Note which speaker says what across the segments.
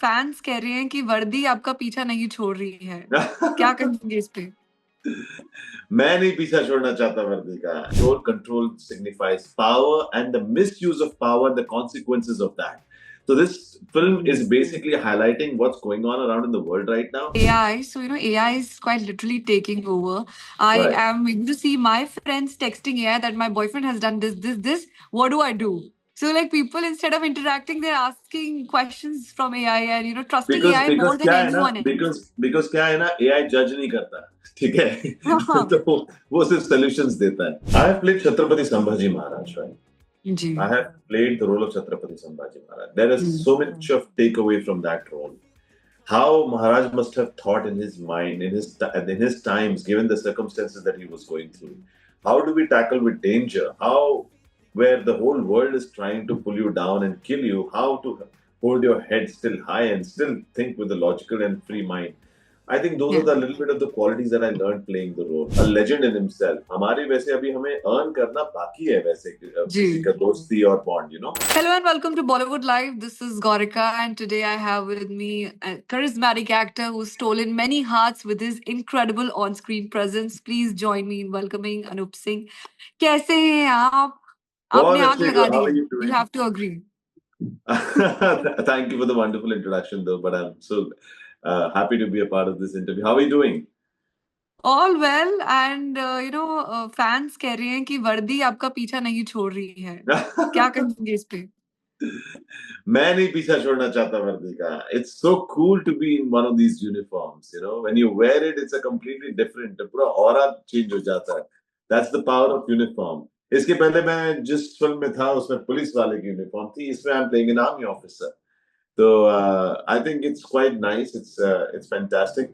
Speaker 1: Fans कह रहे हैं कि वर्दी आपका पीछा नहीं छोड़ रही है। क्या कहेंगे इस पे?
Speaker 2: मैं नहीं पीछा छोड़ना चाहता वर्दी का। Control signifies power and the misuse of power, the consequences of that. So this film is basically highlighting what's going on around in the world right now.
Speaker 1: AI. So, AI is quite literally taking over. I
Speaker 2: Right.
Speaker 1: am able to see my friends texting AI that my boyfriend has done this. What do I do? So, like, people, instead of interacting, they're asking questions from AI and, trusting
Speaker 2: Because
Speaker 1: AI
Speaker 2: because
Speaker 1: more than
Speaker 2: क्या है ना
Speaker 1: anyone else.
Speaker 2: because क्या है ना AI जज नहीं करता, ठीक है?
Speaker 1: हाँ,
Speaker 2: तो वो सिर्फ सॉल्यूशंस देता है। I have played Chhatrapati Sambhaji Maharaj, right?
Speaker 1: Ji.
Speaker 2: I have played the role of Chhatrapati Sambhaji Maharaj. There is
Speaker 1: Hmm.
Speaker 2: so much of takeaway from that role. How Maharaj must have thought in his mind, in his times, given the circumstances that he was going through. How do we tackle with danger? How, where the whole world is trying to pull you down and kill you, how to hold your head still high and still think with a logical and free mind. I think those are
Speaker 1: Yeah.
Speaker 2: the little bit of the qualities that I learned playing the role. A legend in himself. हमारे वैसे अभी हमें earn करना बाकी है वैसे किसी का दोस्ती और bond, you know.
Speaker 1: Hello and welcome to Bollywood Live. This is Gorika, and today I have with me a charismatic actor who's stolen many hearts with his incredible on-screen presence. Please join me in welcoming Anup Singh. कैसे हैं आप? आपने
Speaker 2: बहुत
Speaker 1: आग
Speaker 2: अच्छे.
Speaker 1: लगा
Speaker 2: How
Speaker 1: the
Speaker 2: are
Speaker 1: है.
Speaker 2: you
Speaker 1: You
Speaker 2: doing?
Speaker 1: have to agree.
Speaker 2: Thank you for the wonderful introduction, though. But I'm so happy to be a part of this interview. How are you doing?
Speaker 1: All well, and fans कह रहे हैं कि वर्दी आपका पीछा नहीं छोड़ रही है. क्या कहेंगे इस पे?
Speaker 2: मैं नहीं पीछा छोड़ना चाहता वर्दी का. It's so cool to be in one of these uniforms. You know, when you wear it, it's a completely different. पूरा aura change हो जाता है. That's the power of uniform. इसके पहले मैं जिस फिल्म में था उसमें पुलिस वाले की यूनिफॉर्म थी. इसमें I'm playing an army officer. तो I think it's quite nice. It's fantastic.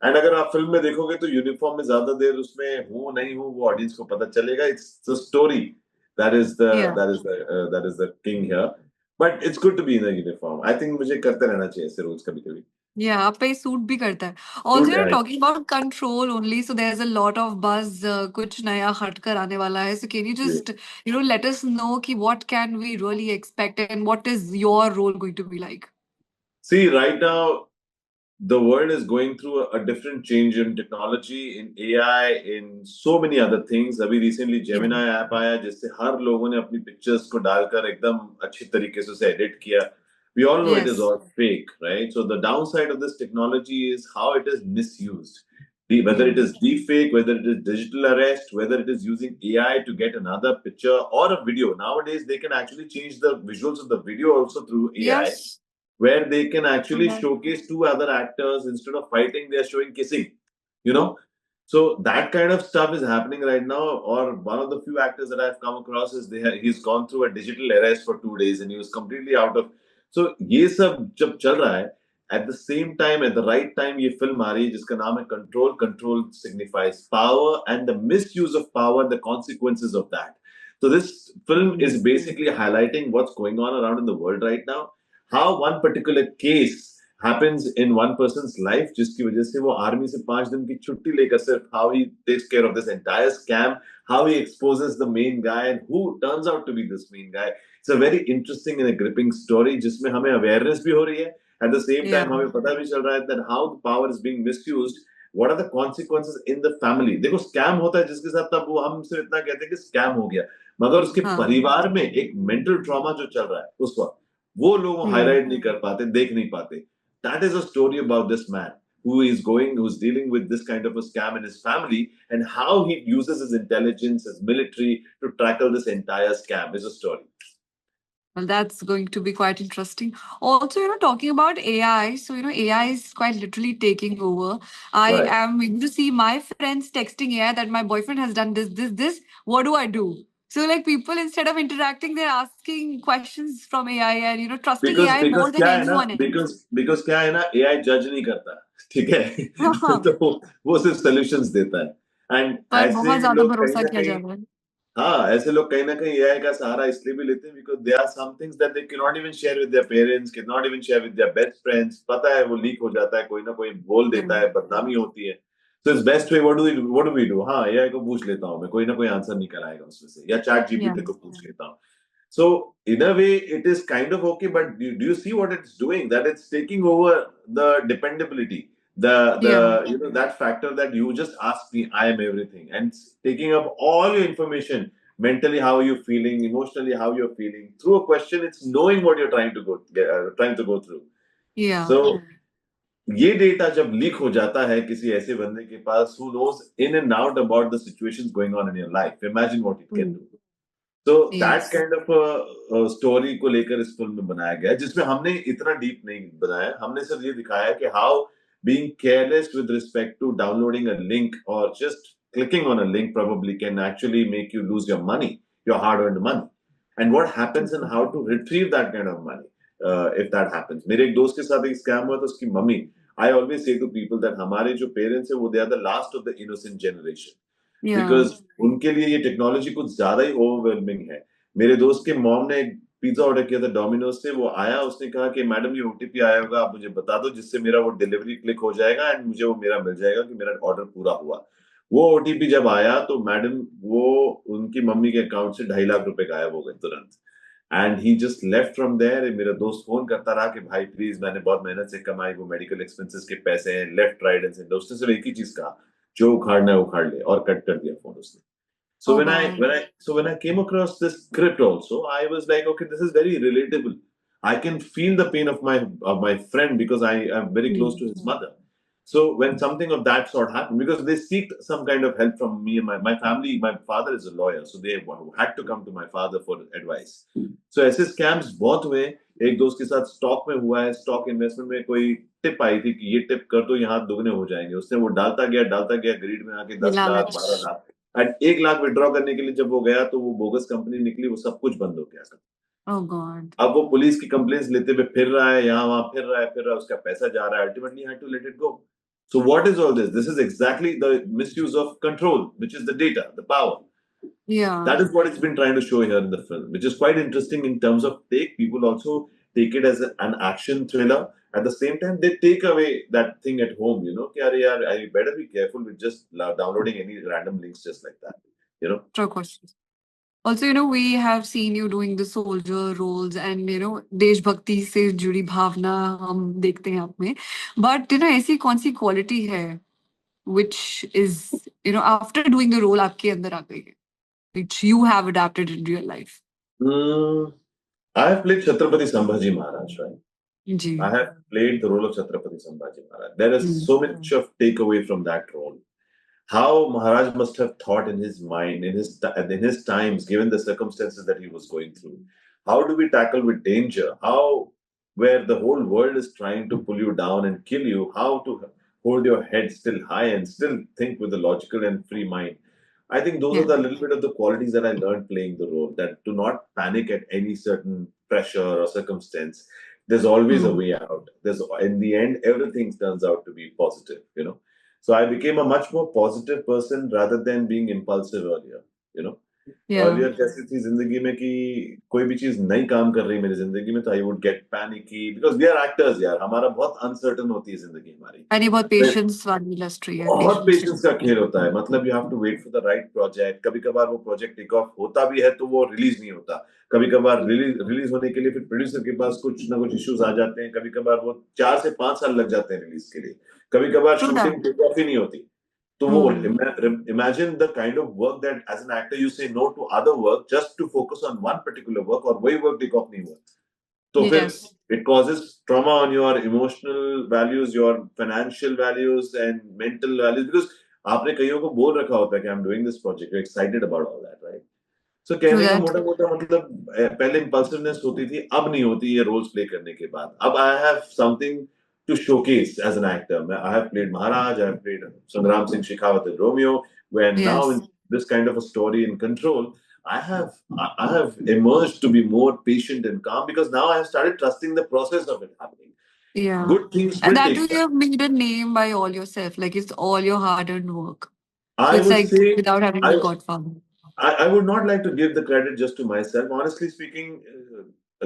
Speaker 2: And अगर आप फिल्म में देखोगे तो यूनिफॉर्म में ज्यादा देर उसमें हूँ नहीं हूँ वो ऑडियंस को पता चलेगा. It's the story that is the
Speaker 1: Yeah.
Speaker 2: That is the king here. But it's good to be in a uniform. I think मुझे करते रहना चाहिए ऐसे रोज कभी कभी.
Speaker 1: Yeah, आप पे सूट भी करता है. Also,
Speaker 2: Good,
Speaker 1: talking about control only, so there's a lot of buzz. कुछ नया हटकर आने वाला है. So can you just, let us know कि what can we really expect and what is your role going to be like?
Speaker 2: See, right now the world is going through a different change in technology, in AI, in so many other things. अभी recently
Speaker 1: Yeah.
Speaker 2: Gemini app आया जिससे हर लोगों ने अपनी pictures को डालकर एकदम अच्छी तरीके से उसे एडिट किया. We all know it is
Speaker 1: Yes.
Speaker 2: all fake, right? So the downside of this technology is how it is misused. Whether it
Speaker 1: Hmm.
Speaker 2: is deepfake, whether it is digital arrest, whether it is using AI to get another picture or a video. Nowadays, they can actually change the visuals of the video also through AI,
Speaker 1: Yes.
Speaker 2: where they can actually
Speaker 1: Mhm.
Speaker 2: showcase two other actors. Instead of fighting, they're showing kissing, you know. So that kind of stuff is happening right now. Or one of the few actors that I've come across is he's gone through a digital arrest for 2 days and he was completely out of. So ये सब जब चल रहा है, at the same time, at the right time, ये film आ रही है जिसका नाम है Control. Control signifies power and the misuse of power, the consequences of that. So this film is basically highlighting what's going on around in the world right now. How one particular case happens in one person's life जिसकी वजह से वो army से 5 दिन की छुट्टी लेकर सिर्फ how he takes care of this entire scam, how he exposes the main guy and who turns out to be this main guy. It's a very interesting and a gripping story जिसमें हमें awareness भी हो रही है. At the same
Speaker 1: Yeah.
Speaker 2: time हमें पता भी चल रहा है that how the power is being misused. What are the consequences in the family? देखो स्कैम होता है जिसके साथ तब वो हम सिर्फ इतना कहते हैं कि स्कैम हो गया, मगर उसके
Speaker 1: हाँ.
Speaker 2: परिवार में एक मेंटल ट्रॉमा जो चल रहा है उस वक्त वो लोग हाईलाइट नहीं कर पाते, देख नहीं पाते. That is a story about this man who's dealing with this kind of a scam in his family and how he uses his intelligence, his military to tackle this entire scam is a story.
Speaker 1: Well, that's going to be quite interesting. Also, talking about AI, so, AI is quite literally taking over. I
Speaker 2: Right.
Speaker 1: am able to see my friends texting AI that my boyfriend has done this. What do I do? So, like, people, instead of interacting, they're asking questions from AI and, trusting
Speaker 2: because
Speaker 1: AI
Speaker 2: because
Speaker 1: more than
Speaker 2: क्या है ना
Speaker 1: anyone else.
Speaker 2: because क्या है ना AI जज नहीं करता, ठीक है.
Speaker 1: हाँ,
Speaker 2: तो वो सिर्फ सॉल्यूशंस देता है. एंड
Speaker 1: पर
Speaker 2: ऐसे
Speaker 1: बहुत ज्यादा
Speaker 2: लोग कहीं
Speaker 1: भरोसा
Speaker 2: ना
Speaker 1: किया जा
Speaker 2: कहीं,
Speaker 1: रहा है.
Speaker 2: हाँ, ऐसे लोग कहीं ना कहीं एआई का सहारा इसलिए भी लेते हैं because they are some things that they can not even share with their parents, can not even share with their best friends. पता है वो लीक हो जाता है, कोई ना कोई बोल
Speaker 1: Yeah.
Speaker 2: देता है, बदनामी होती है. So it's best way. What do we do? हाँ, एआई को पूछ लेता हूँ मैं, कोई ना कोई आंसर निकल आएगा उसमें से, या चैट
Speaker 1: Yeah.
Speaker 2: जीपीटी को पूछ लेता हूँ. So in a way, it is kind of okay, but do you see what it's doing? That it's taking over the dependability, the
Speaker 1: Yeah.
Speaker 2: that factor that you just ask me, I am everything, and it's taking up all your information, mentally how are you feeling, emotionally how you're feeling. Through a question, it's knowing what you're trying to go through.
Speaker 1: Yeah.
Speaker 2: So ये data जब leak हो जाता है किसी ऐसे बंदे के पास who knows in and out about the situations going on in your life, imagine what it can
Speaker 1: Mm.
Speaker 2: do. So that
Speaker 1: Yes.
Speaker 2: kind of story को लेकर इस फिल्म में बनाया गया है, जिसमें हमने इतना डीप नहीं बनाया, हमने सिर्फ ये दिखाया कि how being careless with respect to downloading a link or just clicking on a link probably can actually make you lose your money, your hard-earned money, and what happens and how to retrieve that kind of money if that happens. मेरे एक दोस्त के साथ एक scam हुआ था, उसकी mummy, I always say to people that हमारे जो पेरेंट्स हैं वो they are the last of the innocent generation.
Speaker 1: Yeah.
Speaker 2: Because उनके लिए ये टेक्नोलॉजी कुछ ज्यादा ही ओवरवेलमिंग है. मेरे दोस्त के मॉम ने एक पिज्जा ऑर्डर किया था डोमिनोज से, वो आया, उसने कहा कि मैडम ये ओटीपी आया होगा, आप मुझे बता दो जिससे मेरा वो डिलीवरी क्लिक हो जाएगा एंड मुझे वो मेरा मिल जाएगा कि मेरा ऑर्डर पूरा हुआ. वो ओटीपी जब आया तो मैडम, वो उनकी मम्मी के अकाउंट से 2.5 लाख रुपए गायब हो गए तुरंत. And he just left from there. मेरा दोस्त फोन करता रहा कि भाई प्लीज, मैंने बहुत मेहनत से कमाई, वो मेडिकल एक्सपेंसेस के पैसे हैं, लेफ्ट राइट एंड सेंटर. उसने सिर्फ एक ही चीज कहा, जो उखाड़ना है उखाड़ ले, और कट कर दिया फोन उसने. So
Speaker 1: Oh
Speaker 2: when I
Speaker 1: God.
Speaker 2: when I came across this script also, I was like, okay, this is very relatable. I can feel the pain of my friend because I am very close to
Speaker 1: Mm.
Speaker 2: his mother. So when something of that sort happened, because they seek some kind of help from me and my family, my father is a lawyer, so they had to come to my father for advice. So ऐसे scams बहुत हुए. एक दोस्त के साथ stock में हुआ है, स्टॉक इन्वेस्टमेंट में कोई टिप आई थी कि ये टिप कर दो, यहाँ दुगने हो जाएंगे. उसने वो डालता गया ग्रीड में आके 10 लाख,
Speaker 1: लालच.
Speaker 2: 12 लाख, एंड 1 लाख विड्रॉ करने के लिए जब वो गया तो वो बोगस कंपनी निकली, वो सब कुछ बंद हो गया था.
Speaker 1: Oh God.
Speaker 2: अब वो पुलिस की कंप्लेंट्स लेते हुए फिर रहा है, यहाँ वहां फिर रहा है, उसका पैसा जा रहा है. Ultimately had to let it go. So what is all this? This is exactly the misuse of control, which is the data, the power.
Speaker 1: Yeah.
Speaker 2: That is what it's been trying to show here in the film, which is quite interesting in terms of take. People also take it as an action thriller. At the same time, they take away that thing at home, कि अरे यार, I better be careful with just downloading any random links just like that.
Speaker 1: True question. Also, we have seen you doing the soldier roles and, देशभक्ति से जुड़ी भावना हम देखते हैं आप में. But, ऐसी कौन सी quality है which is, after doing the role आपके अंदर आ गई है, which you have adapted in real life?
Speaker 2: I have played Chhatrapati Sambhaji Maharaj, right?
Speaker 1: Ji.
Speaker 2: I have played the role of Chhatrapati Sambhaji Maharaj. There is so much of takeaway from that role. How Maharaj must have thought in his mind, in his times, given the circumstances that he was going through. How do we tackle with danger? How, where the whole world is trying to pull you down and kill you, how to hold your head still high and still think with a logical and free mind. I think those are
Speaker 1: Yeah.
Speaker 2: the little bit of the qualities that I learned playing the role. That do not panic at any certain pressure or circumstance. There's always a way out. There's, in the end, everything turns out to be positive. So I became a much more positive person rather than being impulsive earlier.
Speaker 1: Yeah.
Speaker 2: Earlier कैसी थी जिंदगी में कि कोई भी चीज नहीं काम कर रही मेरी जिंदगी में तो I would get panicky because we are actors यार. हमारा बहुत अनसर्टन होती है जिंदगी हमारी.
Speaker 1: अरे बहुत पेशेंस वाली इंडस्ट्री है.
Speaker 2: बहुत
Speaker 1: Patience
Speaker 2: पेशेंस का खेल होता है. मतलब you have to wait for the right project. कभी कभार वो प्रोजेक्ट टेक ऑफ होता भी है तो वो रिलीज नहीं होता. कभी कभार रिलीज होने के लिए फिर प्रोड्यूसर के पास कुछ ना कुछ इश्यूज आ जाते हैं. कभी कभार वो 4 से 5 साल लग जाते हैं रिलीज के लिए. कभी कभार
Speaker 1: True that.
Speaker 2: Shooting take off ही नहीं होती. तो वो imagine the kind of work that as an actor you say no to other work just to focus on one particular work और वही work take off नहीं हुआ. तो फिर
Speaker 1: Yes.
Speaker 2: it causes trauma on your emotional values, your financial values and mental values because आपने कईयों को बोल रखा होता है कि I'm doing this project, you're excited about all that, right? So
Speaker 1: True
Speaker 2: कहने का
Speaker 1: that.
Speaker 2: मोटा मोटा मतलब पहले impulsiveness होती थी, अब नहीं होती ये roles play करने के बाद. अब I have something to showcase as an actor. I have played Maharaj, I have played Sangram Singh Shekhawat in Romeo, when now in
Speaker 1: Yes.
Speaker 2: this kind of a story in Control, I have emerged to be more patient and calm because now I have started trusting the process of it happening.
Speaker 1: Yeah.
Speaker 2: Good things
Speaker 1: And
Speaker 2: will
Speaker 1: that
Speaker 2: take
Speaker 1: too, you
Speaker 2: time.
Speaker 1: have made a name by all yourself. Like it's all your hard-earned work. So
Speaker 2: I
Speaker 1: it's
Speaker 2: would
Speaker 1: like
Speaker 2: say
Speaker 1: without having a
Speaker 2: I,
Speaker 1: godfather.
Speaker 2: I would not like to give the credit just to myself. Honestly speaking,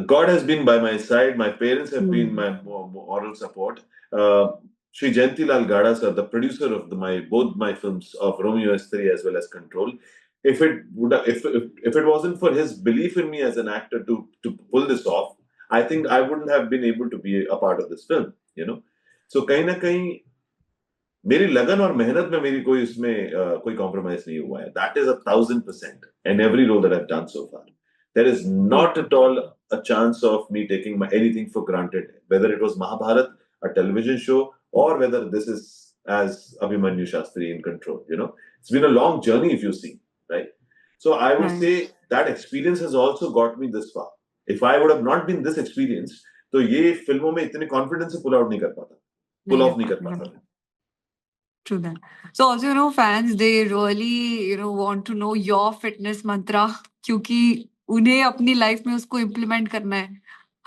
Speaker 2: God has been by my side. My parents have been my moral support. Sri Jayantilal Gada sir, the producer of both my films of Romeo S3 as well as Control, if it would if it wasn't for his belief in me as an actor to pull this off, I think I wouldn't have been able to be a part of this film, you know. So कहीं ना कहीं मेरी लगन और मेहनत में मेरी कोई उसमें कोई कॉम्प्रोमाइज नहीं हुआ है. That is 1,000% in every role that I've done so far. There is
Speaker 1: True.
Speaker 2: not at all a chance of me taking anything for granted, whether it was Mahabharat, a television show, or whether this is as Abhimanyu Shastri in control. You know, it's been a long journey if you see, right? So I would
Speaker 1: Right.
Speaker 2: say that experience has also got me this far. If I would have not been this experience, तो ये फिल्मों में इतने confidence से pull out नहीं कर पाता, पुल
Speaker 1: नहीं
Speaker 2: ऑफ नहीं कर
Speaker 1: कर
Speaker 2: पाता.
Speaker 1: True that. So also, fans, they really, want to know your fitness mantra क्योंकि उन्हें अपनी लाइफ में उसको implement करना है.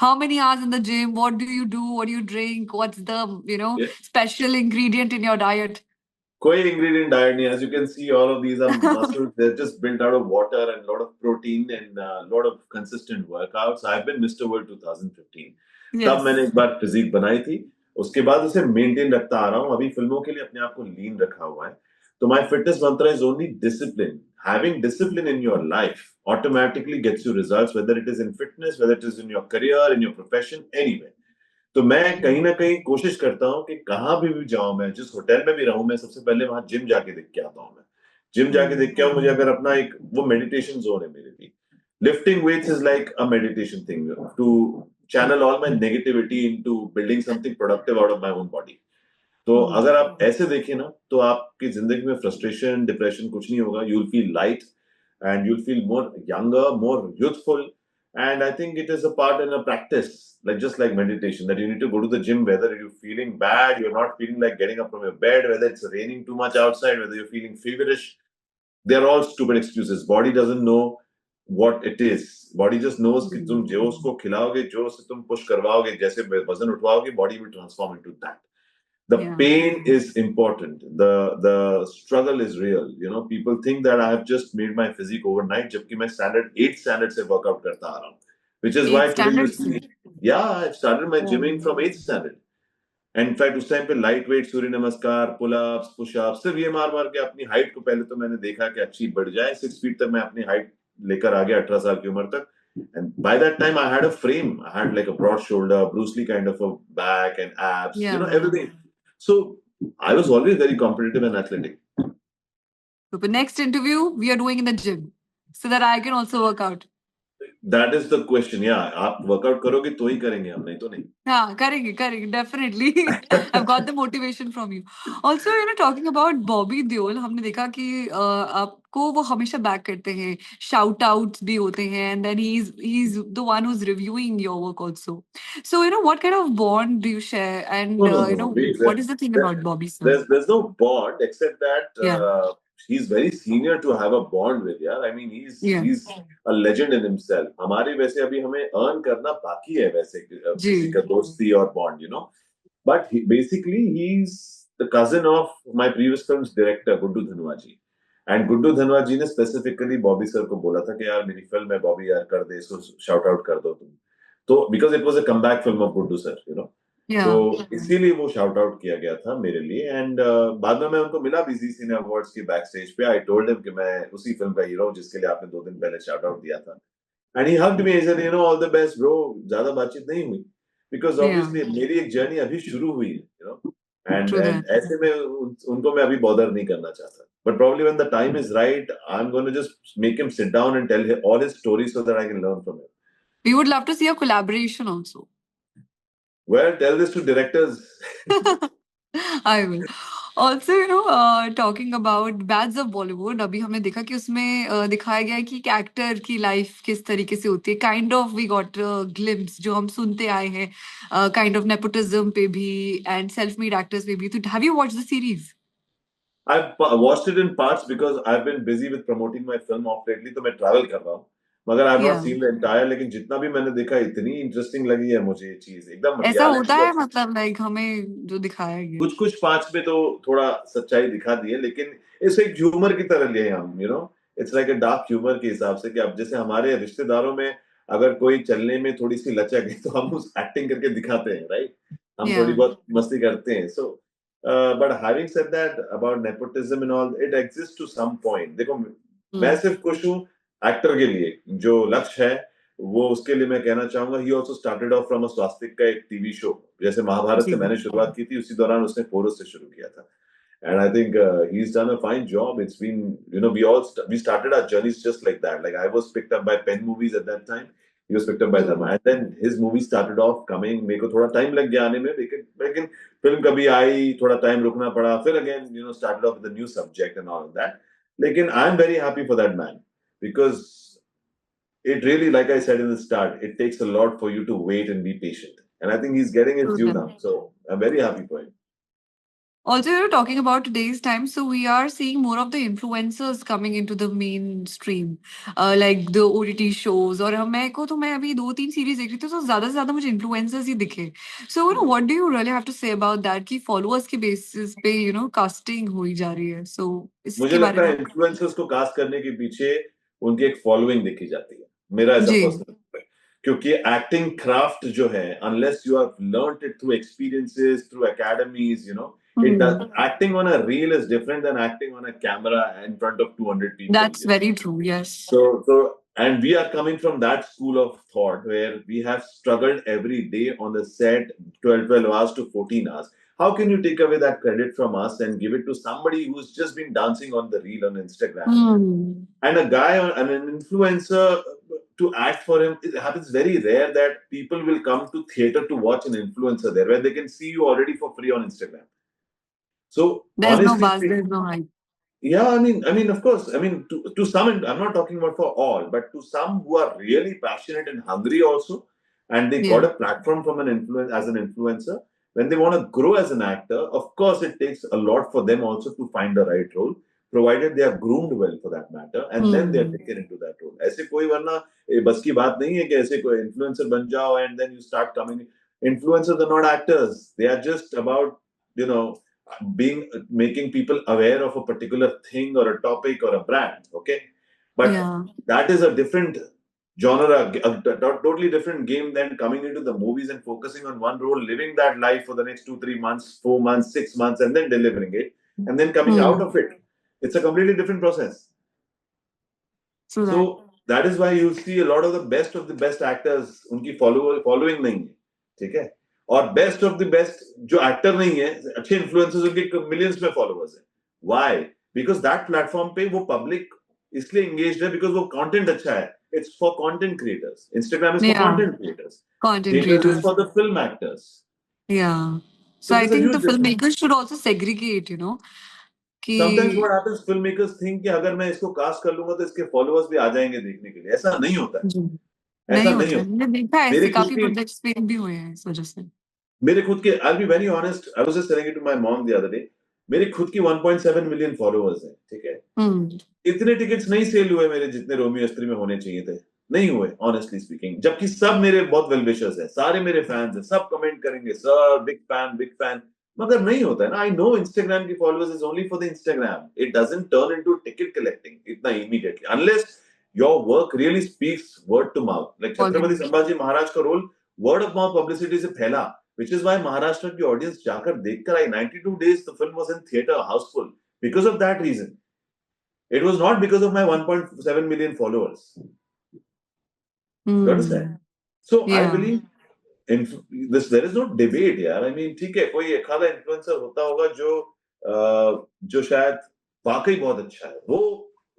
Speaker 1: How many hours in the gym? What do you do? What do you drink? What's the,
Speaker 2: Yeah.
Speaker 1: special ingredient in your diet?
Speaker 2: कोई ingredient diet नहीं. As you can see, all of these are muscles. They're just built out of water and a lot of protein and a lot of consistent workouts. I've been Mr. World 2015. तब मैंने
Speaker 1: Yes.
Speaker 2: एक बार physique बनाई थी. उसके बाद उसे maintain रखता आ रहा हूँ. अभी फिल्मों के लिए अपने आप को लीन रखा हुआ है. तो my fitness mantra is only discipline. Having discipline in your life automatically gets you results, whether it is in fitness, whether it is in your career, in your profession, anywhere. तो मैं कहीं ना कहीं कोशिश करता हूँ कि कहाँ भी जाऊं, मैं जिस होटल में भी रहूं, मैं सबसे पहले वहां जिम जाके देख के आता हूँ. मैं जिम जाके देख के आऊं. मुझे अगर अपना एक वो मेडिटेशन जोन है मेरे लिए. Lifting weights is like a meditation thing to channel all my negativity into building something productive out of my own body. तो अगर आप ऐसे देखें ना, तो आपकी जिंदगी में फ्रस्ट्रेशन, डिप्रेशन कुछ नहीं होगा. You will feel light and you'll feel more younger, more youthful. And I think it is a part and a practice, like just like meditation, that you need to go to the gym, whether you're feeling bad, you're not feeling like getting up from your bed, whether it's raining too much outside, whether you're feeling feverish. They're all stupid excuses. Body doesn't know what it is. Body just knows कि तुम जो उसको खिलाओगे, जो उसे तुम push करवाओगे, जैसे वजन उठवाओगे, body will transform into that. The
Speaker 1: Yeah.
Speaker 2: pain is important. The struggle is real. You know, people think that I have just made my physique overnight, जबकि मैं eighth standard से workout करता आ रहा हूँ. Which is why
Speaker 1: 8th
Speaker 2: today you
Speaker 1: standard
Speaker 2: see,
Speaker 1: से.
Speaker 2: yeah, I've started my
Speaker 1: Oh.
Speaker 2: gymming from 8th standard. And in fact, उस time पे light weight, सूर्य नमस्कार, पुल अप्स, पुश अप्स, सिर्फ ये मार मार के अपनी हाइट को पहले तो मैंने देखा कि अच्छी बढ़ जाए. 6 फीट तक मैं अपनी हाइट लेकर आ गया 18 साल की उम्र तक. And by that time, I had a frame. I had like a broad shoulder, Bruce Lee kind of a back and abs,
Speaker 1: Yeah.
Speaker 2: everything. So I was always very competitive and athletic.
Speaker 1: So the next interview we are doing in the gym so that I can also work out.
Speaker 2: That is the question. Yeah, आप workout करोगे तो ही करेंगे हम, नहीं तो नहीं.
Speaker 1: हाँ, करेंगे, definitely. I've got the motivation from you. Also, talking about Bobby Deol, हमने देखा कि आपको वो हमेशा back करते हैं, shout outs भी होते हैं, and then he's the one who's reviewing your work also. So, what kind of bond do you share, and
Speaker 2: No.
Speaker 1: what is the thing about Bobby sir?
Speaker 2: There's no bond except that
Speaker 1: Yeah.
Speaker 2: he's very senior to have a bond with. Yeah, I mean
Speaker 1: Yeah.
Speaker 2: he's a legend in himself. हमारे वैसे अभी हमें earn करना बाकी है वैसे
Speaker 1: जी.
Speaker 2: किसी का दोस्ती और bond, But basically he's the cousin of my previous film's director Guddu Dhanwa ji. And Guddu Dhanwa ji ने specifically Bobby sir को बोला था कि यार मेरी फिल्म है Bobby, यार कर दे इसको, shout out कर दो तुम. तो because it was a comeback film of Guddu sir.
Speaker 1: Yeah.
Speaker 2: तो इसीलिए वो शाउट आउट किया गया था मेरे लिए. एंड बाद में मैं उनको मिला बीजी सिने अवार्ड्स के बैक स्टेज पे. आई टोल्ड हिम कि मैं उसी फिल्म का हीरो हूं जिसके लिए आपने 2 दिन पहले शाउट आउट दिया था. And he hugged me, said all the best bro. ज्यादा बातचीत नहीं हुई बिकॉज ऑब्वियसली मेरी एक जर्नी अभी शुरू हुई है. एंड ऐसे में उनको मैं अभी बॉदर नहीं करना चाहता. But probably when the time is right, I am going to just make him sit down and tell all his stories so that I can learn from him.
Speaker 1: We would love to see a collaboration also.
Speaker 2: Well, tell this to directors.
Speaker 1: I will. Also, talking about Bads of Bollywood, अभी हमने देखा कि उसमें दिखाया गया है कि एक एक्टर की लाइफ किस तरीके से होती है. Kind of we got glimpse जो हम सुनते आए हैं, काइंड ऑफ नेपोटिज्म पे भी एंड सेल्फ मेड एक्टर्स पे भी. तो have you watched the series?
Speaker 2: I've watched it in parts because I've been busy with promoting my film off lately, तो मैं travel कर रहा हूँ. मगर I've not
Speaker 1: Yeah.
Speaker 2: seen the entire, लेकिन जितना भी मैंने देखा इतनी इंटरेस्टिंग लगी है मुझे ये चीज. एकदम
Speaker 1: ऐसा होता
Speaker 2: रियलिटी
Speaker 1: है मतलब लाइक हमें जो दिखाया गया.
Speaker 2: कुछ पार्ट्स में तो थोड़ा सच्चाई दिखा दी है, लेकिन इसे एक ह्यूमर की तरह लिए हम. It's like a dark humour के हिसाब से कि अब जैसे हमारे रिश्तेदारों में अगर कोई चलने में थोड़ी सी लचक है तो हम उस एक्टिंग करके दिखाते हैं, राइट. हम थोड़ी
Speaker 1: Yeah.
Speaker 2: बहुत मस्ती करते हैं. But having said that about nepotism and all, it exist to some point. देखो, मैं सिर्फ खुश हूँ एक्टर के लिए जो लक्ष्य है वो उसके लिए मैं कहना चाहूंगा he also started off from a Swastik का एक टीवी शो जैसे महाभारत
Speaker 1: जी
Speaker 2: से मैंने शुरुआत की थी उसी दौरान उसने पोरस से शुरू किया था and I think he's done a fine job. It's been, we all we started our journeys just like that. Like I was picked up by Pen Movies at that time. He was picked up by Dharma, and then his movie started off coming. मेरे को थोड़ा time लग गया आने में, लेकिन film कभी आई, थोड़ा टाइम रुकना पड़ा. फिर again, started off with a new subject and all of that. लेकिन I'm very happy for that man because it really, like I said in the start, it takes a lot for you to wait and be patient. And I think he's getting his due now. So I'm very happy for him.
Speaker 1: Also, you're talking about today's time, so we are seeing more of the influencers coming into the mainstream, like the OTT shows. और मैं को तो मैं अभी 2-3 series देख रही थी तो ज्यादा से ज्यादा मुझे इन्फ्लुएंसर्स ही दिखे. So what do you really have to say about that कि followers के basis पे casting हुई जा रही है. So
Speaker 2: मुझे
Speaker 1: इसके बारे
Speaker 2: लगता
Speaker 1: में
Speaker 2: है इन्फ्लुएंसर्स को कास्ट करने के पीछे उनकी एक फॉलोइंग देखी जाती है मेरा ऐसा
Speaker 1: जी
Speaker 2: पर्सनल, क्योंकि एक्टिंग क्राफ्ट जो है unless you have learned it through experiences through academies it does acting on a reel is different than acting on a camera in front of 200 people.
Speaker 1: That's very true. Yes.
Speaker 2: So and we are coming from that school of thought where we have struggled every day on the set 12 hours to 14 hours. How can you take away that credit from us and give it to somebody who's just been dancing on the reel on Instagram? And a guy and an influencer to act for him, it happens very rare that people will come to theater to watch an influencer there where they can see you already for free on Instagram. So
Speaker 1: There's no
Speaker 2: honestly
Speaker 1: buzz,
Speaker 2: speaking,
Speaker 1: there's no hype.
Speaker 2: yeah, I mean, of course. I mean, to some, I'm not talking about for all, but to some who are really passionate and hungry also, and they got a platform from as an influencer, when they want to grow as an actor, of course, it takes a lot for them also to find the right role, provided they are groomed well for that matter, and then they are taken into that role. ऐसे कोई वरना बस की बात नहीं है कि ऐसे कोई influencer बन जाओ and then you start coming. Influencers are not actors; they are just about you know being making people aware of a particular thing or a topic or a brand, okay, but that is a different genre, a totally different game than coming into the movies and focusing on one role, living that life for the next 2-3 months, 4 months, 6 months, and then delivering it and then coming out of it. It's a completely different process. So that is why you'll see a lot of the best actors उनकी following नहीं है, ठीक है, और best of the best जो actor नहीं है अच्छे इन्फ्लुएंसर्स उनके मिलियंस में फॉलोअर्स हैं. व्हाई? बिकॉज दैट प्लेटफॉर्म पे वो पब्लिक इसलिए एंगेज्ड है बिकॉज वो कंटेंट अच्छा है. It's for content creators. Instagram is for content creators. Theatre is for the film actors.
Speaker 1: Yeah. So I think the filmmakers should also segregate, कि
Speaker 2: Sometimes what happens, filmmakers think कि अगर मैं इसको cast कर लूंगा तो इसके फॉलोअर्स भी आ जाएंगे देखने के लिए. ऐसा नहीं होता है. ऐसा नहीं होता.
Speaker 1: मैंने देखा है ऐसे काफी प्रोजेक्ट्स पे भी हुए हैं इस वजह से.
Speaker 2: मेरे खुद के, I'll be very honest, I was just telling it to my mom the other day. मेरे खुद की 1.7 मिलियन फॉलोअर्स हैं, ठीक है. इतने टिकट्स नहीं सेल हुए मेरे जितने रोमियो अस्त्री में होने चाहिए थे. नहीं हुए, ऑनेस्टली स्पीकिंग. जबकि सब मेरे बहुत वेल विशर्स हैं, सारे मेरे फैंस हैं, सब कमेंट करेंगे sir big fan big fan. मगर नहीं होता है ना. आई नो इंस्टाग्राम की followers is only for the Instagram. It doesn't turn into ticket collecting इतना immediately unless your work really speaks word to mouth. Like Chhatrapati Sambhaji Maharaj का role word of mouth publicity से फैला, which is why Maharashtra की audience जाकर देखकर आई. 92 days the film was in theater houseful because of that reason. It was not because of my 1.7 million followers. You understand? So I believe in this. There is no debate, यार. I mean, ठीक है, कोई एक आधा influencer होता होगा जो शायद वाकई बहुत अच्छा है. वो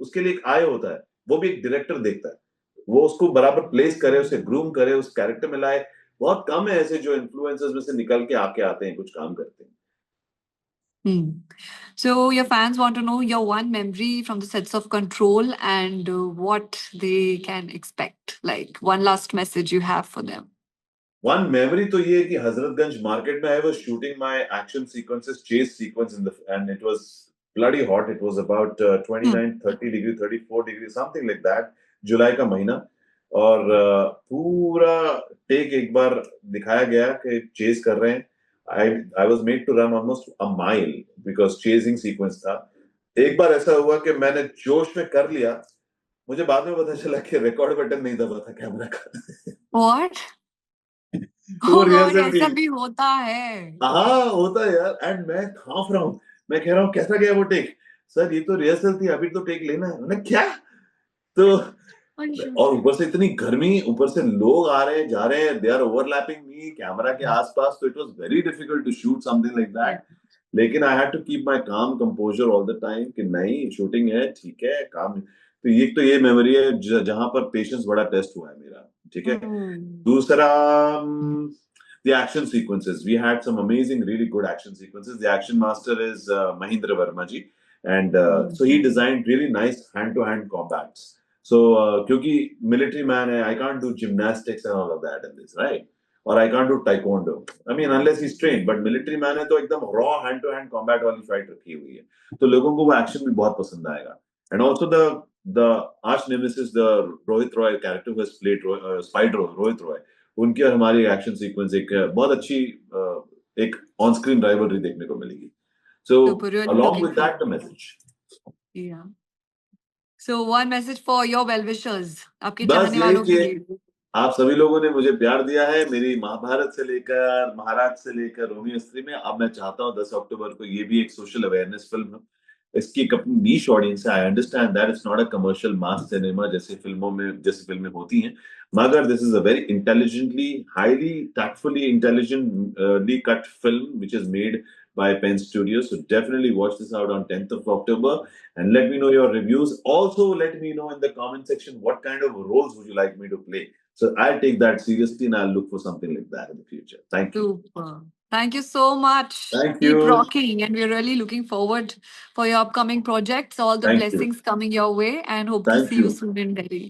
Speaker 2: उसके लिए एक आय होता है. वो भी एक डायरेक्टर देखता है. वो उसको बराबर प्लेस करे, उसे ग्रूम करे, उस कैरेक्टर में लाए. बहुत कम है ऐसे जो इन्फ्लुएंसर्स में से निकल के आके आते हैं, कुछ काम करते हैं.
Speaker 1: So your fans want to know your one memory from the sets of Control and what they can expect. Like one last message you have for them.
Speaker 2: One memory तो ये है कि हजरतगंज मार्केट में I was shooting my action sequences, chase sequence and it was bloody hot. It was about 29, 30 degree, 34 degree, something like that. जुलाई का महीना. और पूरा take एक बार दिखाया गया कि चेज कर रहे हैं. I was made to run almost a mile because chasing sequence था. एक बार ऐसा हुआ कि मैंने जोश में कर लिया. मुझे बाद में पता चला कि रिकॉर्ड बटन नहीं दबा था कैमरा का.
Speaker 1: What?
Speaker 2: वो रिहर्सल
Speaker 1: ऐसा भी होता है.
Speaker 2: हाँ होता है यार. एंड मैं कांप रहा हूँ. मैं कह रहा हूँ कैसा गया वो टेक. सर ये तो रिहर्सल थी, अभी तो टेक लेना है। मैंने क्या? तो और ऊपर से इतनी गर्मी, ऊपर से लोग आ रहे हैं जा रहे हैं, they are overlapping me camera के आसपास, तो it was very difficult to shoot something like that. लेकिन I had to keep my calm composure all the time कि नहीं शूटिंग है, ठीक है काम। तो ये मेमोरी है जहां पर पेशेंस बड़ा टेस्ट हुआ है मेरा, ठीक है। दूसरा, the action sequences. We had some amazing, really good action sequences. The action master is Mahindra Verma ji, and so he designed really nice hand-to-hand combats. So, क्योंकि military man है, I can't do gymnastics and all of that in this, right? Or I can't do taekwondo. I mean, unless he's trained. But military man है तो एकदम raw hand-to-hand combat वाली fight रखी हुई है. तो लोगों को वो action भी बहुत पसंद आएगा. And also the arch nemesis, the Rohit Roy character who has played Spider Rohit Roy. उनकी और हमारी एक्शन सीक्वेंस एक बहुत अच्छी एक ऑन स्क्रीन राइवलरी देखने को मिलेगी. So along with that, the message.
Speaker 1: Yeah. So one message for your well-wishers, आपके
Speaker 2: बस
Speaker 1: चाहने
Speaker 2: यही
Speaker 1: वालों के
Speaker 2: कि
Speaker 1: लिए.
Speaker 2: आप सभी लोगों ने मुझे प्यार दिया है, मेरी महाभारत से लेकर महाराज से लेकर रोमियो स्त्री में. अब मैं चाहता हूँ 10 अक्टूबर को ये भी एक सोशल अवेयरनेस फिल्म है. इसकी एक अपनी नीश ऑडियंस है. I understand that it's not a commercial mass cinema जैसे फिल्में होती हैं, मगर this is a very intelligently, highly tactfully intelligently cut film which is made by Pen Studios. So definitely watch this out on 10th of October and let me know your reviews. Also, let me know in the comment section what kind of roles would you like me to play. So I'll take that seriously and I'll look for something like that in the future. Thank you.
Speaker 1: Super. Thank you so much.
Speaker 2: Thank
Speaker 1: Keep
Speaker 2: you.
Speaker 1: rocking, and we're really looking forward for your upcoming projects. All the
Speaker 2: Thank you.
Speaker 1: blessings coming your way, and hope to
Speaker 2: Thank
Speaker 1: see you
Speaker 2: you.
Speaker 1: soon in Delhi.